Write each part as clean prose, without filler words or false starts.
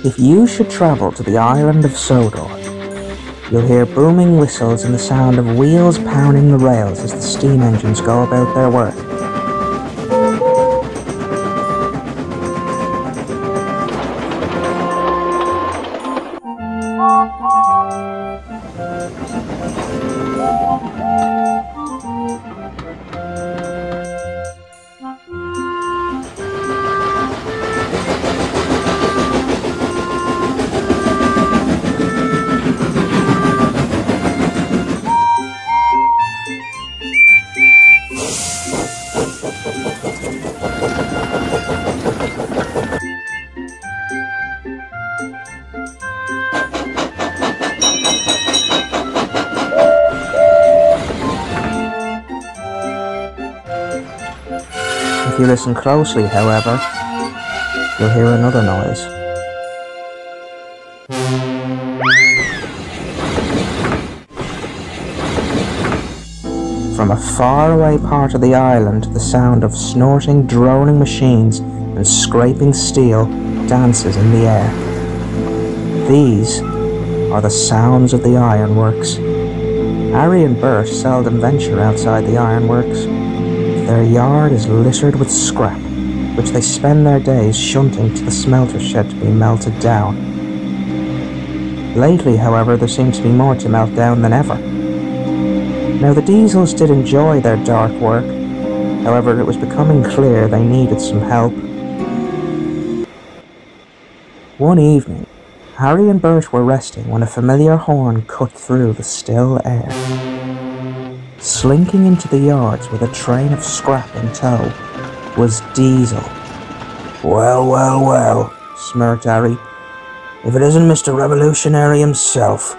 If you should travel to the island of Sodor, you'll hear booming whistles and the sound of wheels pounding the rails as the steam engines go about their work. If you listen closely, however, you'll hear another noise. From a faraway part of the island, the sound of snorting, droning machines and scraping steel dances in the air. These are the sounds of the ironworks. Arry and Bert seldom venture outside the ironworks. Their yard is littered with scrap, which they spend their days shunting to the smelter shed to be melted down. Lately, however, there seems to be more to melt down than ever. Now, the Diesels did enjoy their dark work, however, it was becoming clear they needed some help. One evening, Arry and Bert were resting when a familiar horn cut through the still air. Slinking into the yards with a train of scrap in tow was Diesel. "Well, well, well," smirked Arry. "If it isn't Mr. Revolutionary himself.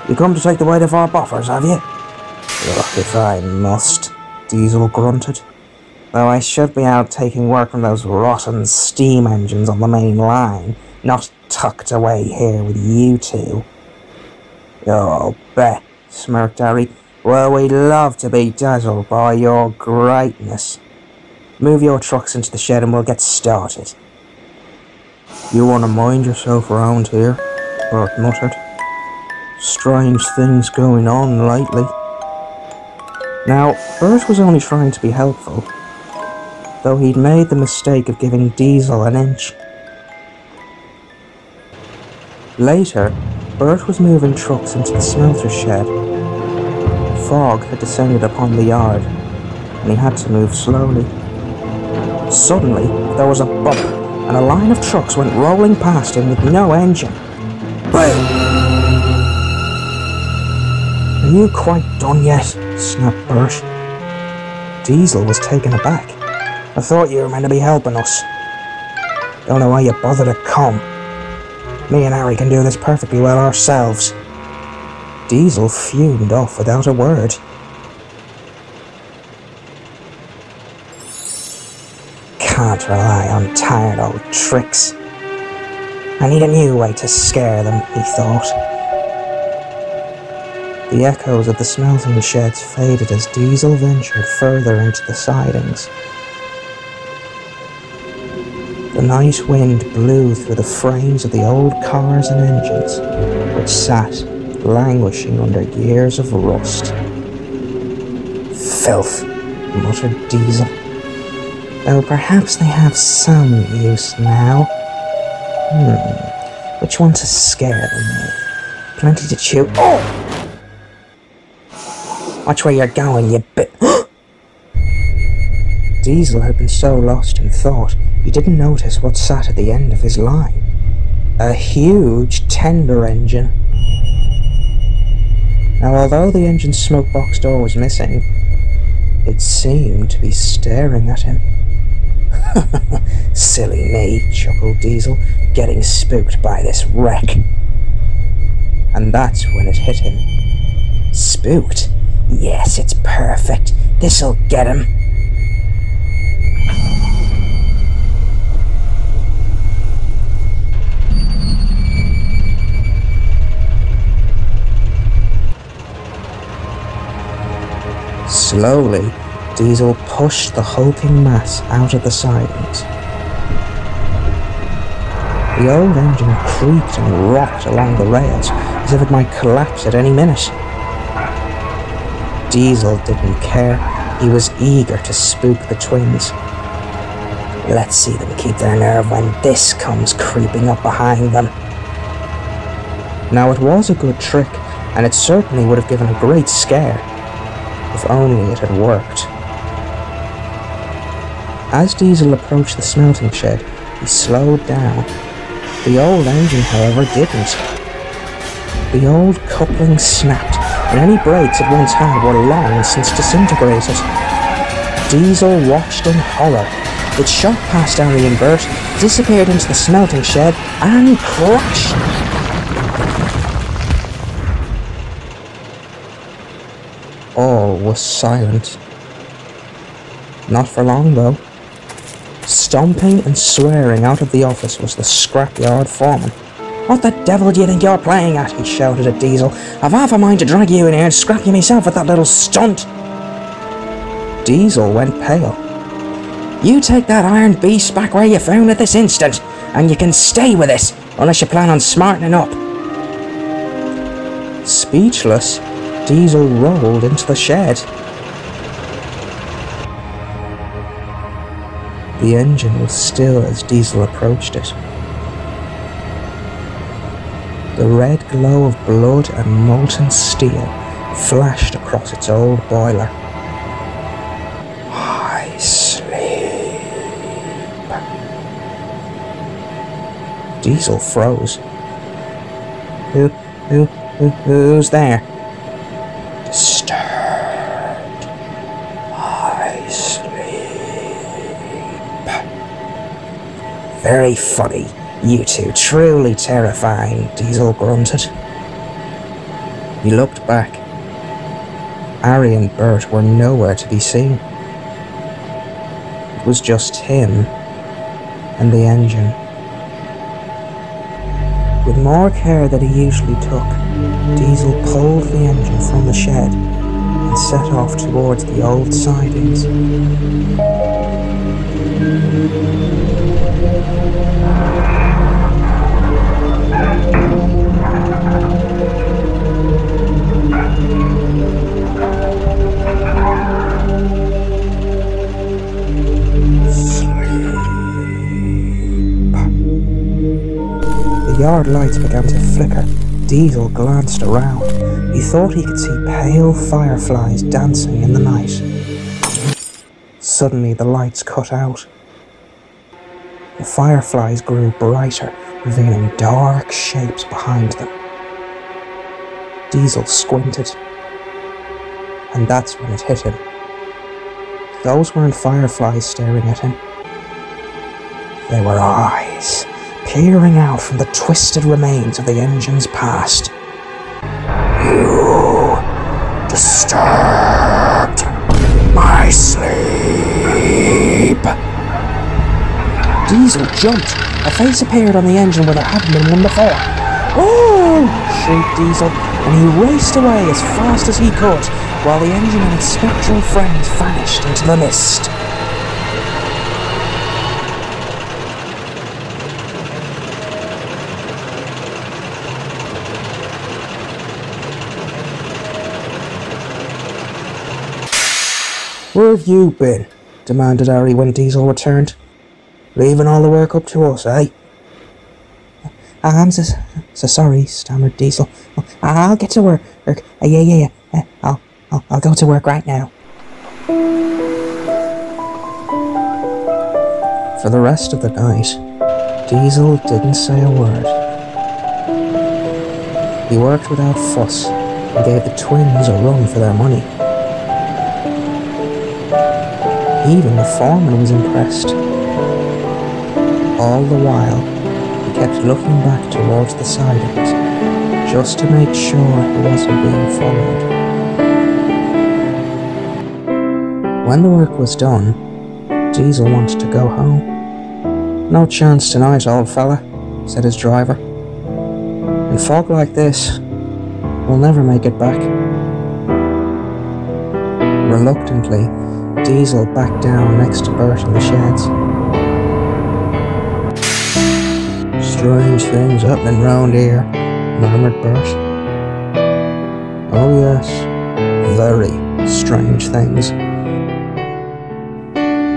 You come to take the weight of our buffers, have you?" "Look, if I must," Diesel grunted. "Though I should be out taking work from those rotten steam engines on the main line, not tucked away here with you two." "Oh, I'll bet," smirked Arry. "Well, we'd love to be dazzled by your greatness. Move your trucks into the shed and we'll get started." "You want to mind yourself around here?" Bert muttered. "Strange things going on lately." Now, Bert was only trying to be helpful, though he'd made the mistake of giving Diesel an inch. Later, Bert was moving trucks into the smelter shed. Fog had descended upon the yard, and he had to move slowly. Suddenly, there was a bump, and a line of trucks went rolling past him with no engine. Boom! "Are you quite done yet?" snapped Bert. Diesel was taken aback. "I thought you were meant to be helping us. Don't know why you bothered to come. Me and Arry can do this perfectly well ourselves." Diesel fumed off without a word. "Can't rely on tired old tricks. I need a new way to scare them," he thought. The echoes of the smelting sheds faded as Diesel ventured further into the sidings. The night wind blew through the frames of the old cars and engines, which sat languishing under years of rust. "Filth," muttered Diesel. "Though perhaps they have some use now. Which one to scare them with? Plenty to chew. Oh! Watch where you're going, you bit." Diesel had been so lost in thought, he didn't notice what sat at the end of his line. A huge tender engine. Now, although the engine's smoke box door was missing, it seemed to be staring at him. "Silly me," chuckled Diesel, "getting spooked by this wreck." And that's when it hit him. Spooked? Yes, it's perfect. This'll get him. Slowly, Diesel pushed the hulking mass out of the sidings. The old engine creaked and rocked along the rails as if it might collapse at any minute. Diesel didn't care. He was eager to spook the twins. Let's see them keep their nerve when this comes creeping up behind them. Now it was a good trick, and it certainly would have given a great scare, if only it had worked. As Diesel approached the smelting shed, he slowed down. The old engine, however, didn't. The old coupling snapped, and any brakes it once had were long since disintegrated. Diesel watched in horror. It shot past Arry and Bert, disappeared into the smelting shed, and crashed. All was silent. Not for long, though. Stomping and swearing out of the office was the scrapyard foreman. "What the devil do you think you're playing at?" he shouted at Diesel. "I've half a mind to drag you in here and scrap you myself with that little stunt." Diesel went pale. "You take that iron beast back where you found it this instant, and you can stay with it, unless you plan on smartening up." Speechless, Diesel rolled into the shed. The engine was still as Diesel approached it. The red glow of blood and molten steel flashed across its old boiler. I sleep. Diesel froze. Who's there? Disturbed. I sleep. Very funny. You two, truly terrifying, Diesel grunted. He looked back. Arry and Bert were nowhere to be seen. It was just him and the engine. With more care than he usually took, Diesel pulled the engine from the shed and set off towards the old sidings. The yard lights began to flicker. Diesel glanced around. He thought he could see pale fireflies dancing in the night. Suddenly the lights cut out. The fireflies grew brighter, revealing dark shapes behind them. Diesel squinted. And that's when it hit him. Those weren't fireflies staring at him. They were eyes, peering out from the twisted remains of the engine's past. "You disturbed my sleep." Diesel jumped. A face appeared on the engine where there hadn't been one before. "Oh!" shrieked Diesel, and he raced away as fast as he could, while the engine and its spectral friends vanished into the mist. "Where have you been?" demanded Arry when Diesel returned. "Leaving all the work up to us, eh?" "I'm so sorry," stammered Diesel. "I'll get to work. Yeah. I'll go to work right now." For the rest of the night, Diesel didn't say a word. He worked without fuss and gave the twins a run for their money. Even the foreman was impressed. All the while, he kept looking back towards the sidings, just to make sure he wasn't being followed. When the work was done, Diesel wanted to go home. "No chance tonight, old fella," said his driver. "In fog like this, we'll never make it back." Reluctantly, Diesel backed down next to Bert in the sheds. strange things happening round here," murmured Bert. "Oh yes, very strange things."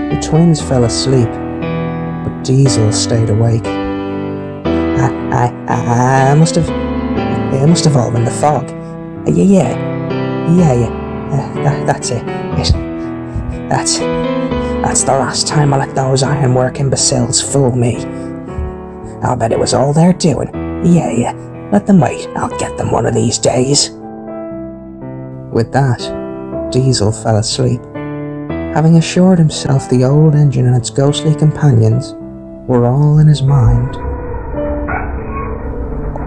The twins fell asleep, but Diesel stayed awake. I must have... It must have all been the fog. Yeah. That's it. That's the last time I let those ironwork imbeciles fool me. I'll bet it was all they're doing. Yeah. Let them wait. I'll get them one of these days. With that, Diesel fell asleep, having assured himself the old engine and its ghostly companions were all in his mind.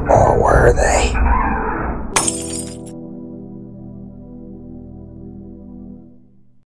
Or were they?